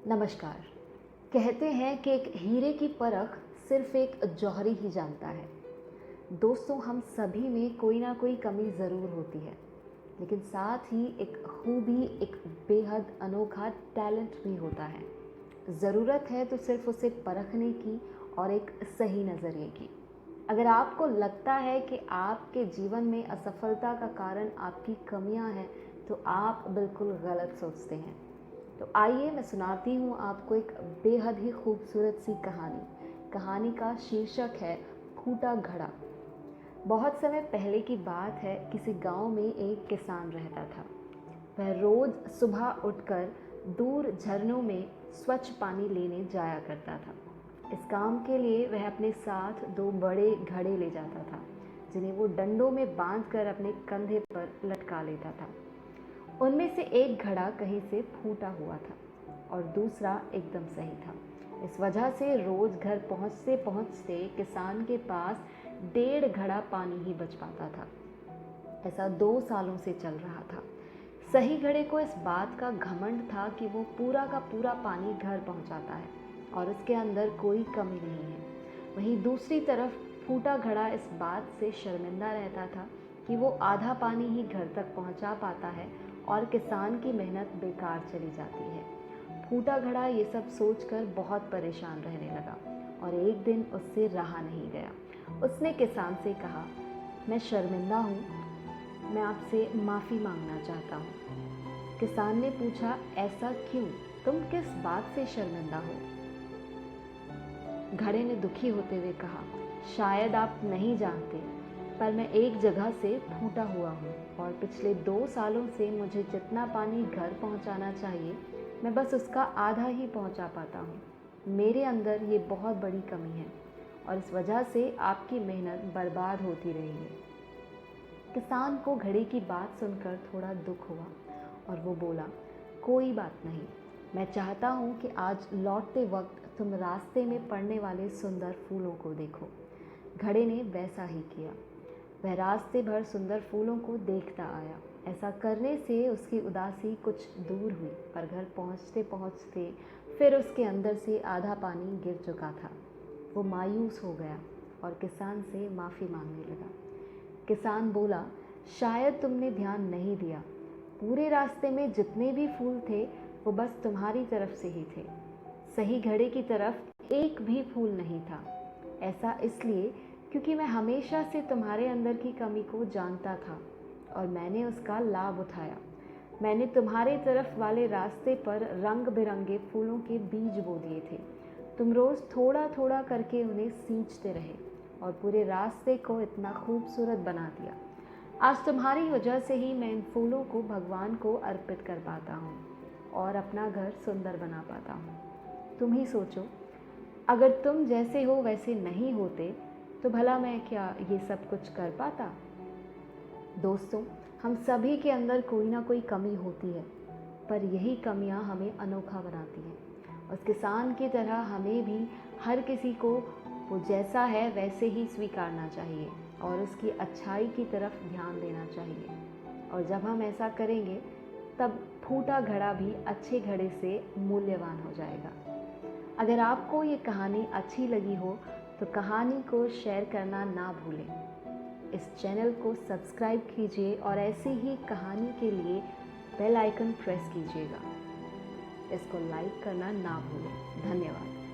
नमस्कार। कहते हैं कि एक हीरे की परख सिर्फ एक जौहरी ही जानता है। दोस्तों, हम सभी में कोई ना कोई कमी ज़रूर होती है, लेकिन साथ ही एक खूबी, एक बेहद अनोखा टैलेंट भी होता है। ज़रूरत है तो सिर्फ उसे परखने की और एक सही नज़रिए की। अगर आपको लगता है कि आपके जीवन में असफलता का कारण आपकी कमियां हैं, तो आप बिल्कुल गलत सोचते हैं। तो आइए मैं सुनाती हूँ आपको एक बेहद ही खूबसूरत सी कहानी का शीर्षक है फूटा घड़ा। बहुत समय पहले की बात है। किसी गांव में एक किसान रहता था। वह रोज सुबह उठकर दूर झरनों में स्वच्छ पानी लेने जाया करता था। इस काम के लिए वह अपने साथ दो बड़े घड़े ले जाता था, जिन्हें वो डंडों में बांधकर अपने कंधे पर लटका लेता था। उनमें से एक घड़ा कहीं से फूटा हुआ था और दूसरा एकदम सही था। इस वजह से रोज घर पहुंचते पहुंचते किसान के पास 1.5 घड़ा पानी ही बच पाता था। ऐसा 2 सालों से चल रहा था। सही घड़े को इस बात का घमंड था कि वो पूरा का पूरा पानी घर पहुंचाता है और उसके अंदर कोई कमी नहीं है। वहीं दूसरी तरफ फूटा घड़ा इस बात से शर्मिंदा रहता था कि वो आधा पानी ही घर तक पहुंचा पाता है और किसान की मेहनत बेकार चली जाती है। फूटा घड़ा ये सब सोचकर बहुत परेशान रहने लगा और एक दिन उससे रहा नहीं गया। उसने किसान से कहा, मैं शर्मिंदा हूँ, मैं आपसे माफ़ी मांगना चाहता हूँ। किसान ने पूछा, ऐसा क्यों? तुम किस बात से शर्मिंदा हो? घड़े ने दुखी होते हुए कहा, शायद आप नहीं जानते, पर मैं एक जगह से फूटा हुआ हूँ और पिछले 2 सालों से मुझे जितना पानी घर पहुँचाना चाहिए, मैं बस उसका आधा ही पहुँचा पाता हूँ। मेरे अंदर ये बहुत बड़ी कमी है और इस वजह से आपकी मेहनत बर्बाद होती रही है। किसान को घड़े की बात सुनकर थोड़ा दुख हुआ और वो बोला, कोई बात नहीं, मैं चाहता हूँ कि आज लौटते वक्त तुम रास्ते में पड़ने वाले सुंदर फूलों को देखो। घड़े ने वैसा ही किया। वह रास्ते भर सुंदर फूलों को देखता आया। ऐसा करने से उसकी उदासी कुछ दूर हुई, पर घर पहुँचते पहुँचते फिर उसके अंदर से आधा पानी गिर चुका था। वो मायूस हो गया और किसान से माफ़ी मांगने लगा। किसान बोला, शायद तुमने ध्यान नहीं दिया, पूरे रास्ते में जितने भी फूल थे वो बस तुम्हारी तरफ से ही थे। सही घड़े की तरफ एक भी फूल नहीं था। ऐसा इसलिए क्योंकि मैं हमेशा से तुम्हारे अंदर की कमी को जानता था और मैंने उसका लाभ उठाया। मैंने तुम्हारे तरफ वाले रास्ते पर रंग बिरंगे फूलों के बीज बो दिए थे। तुम रोज़ थोड़ा थोड़ा करके उन्हें सींचते रहे और पूरे रास्ते को इतना खूबसूरत बना दिया। आज तुम्हारी वजह से ही मैं इन फूलों को भगवान को अर्पित कर पाता हूँ और अपना घर सुंदर बना पाता हूँ। तुम ही सोचो, अगर तुम जैसे हो वैसे नहीं होते तो भला मैं क्या ये सब कुछ कर पाता? दोस्तों, हम सभी के अंदर कोई ना कोई कमी होती है, पर यही कमियां हमें अनोखा बनाती हैं। उस किसान की तरह हमें भी हर किसी को वो जैसा है वैसे ही स्वीकारना चाहिए और उसकी अच्छाई की तरफ ध्यान देना चाहिए। और जब हम ऐसा करेंगे, तब फूटा घड़ा भी अच्छे घड़े से मूल्यवान हो जाएगा। अगर आपको ये कहानी अच्छी लगी हो तो कहानी को शेयर करना ना भूलें। इस चैनल को सब्सक्राइब कीजिए और ऐसी ही कहानी के लिए बेल आइकन प्रेस कीजिएगा। इसको लाइक करना ना भूलें। धन्यवाद।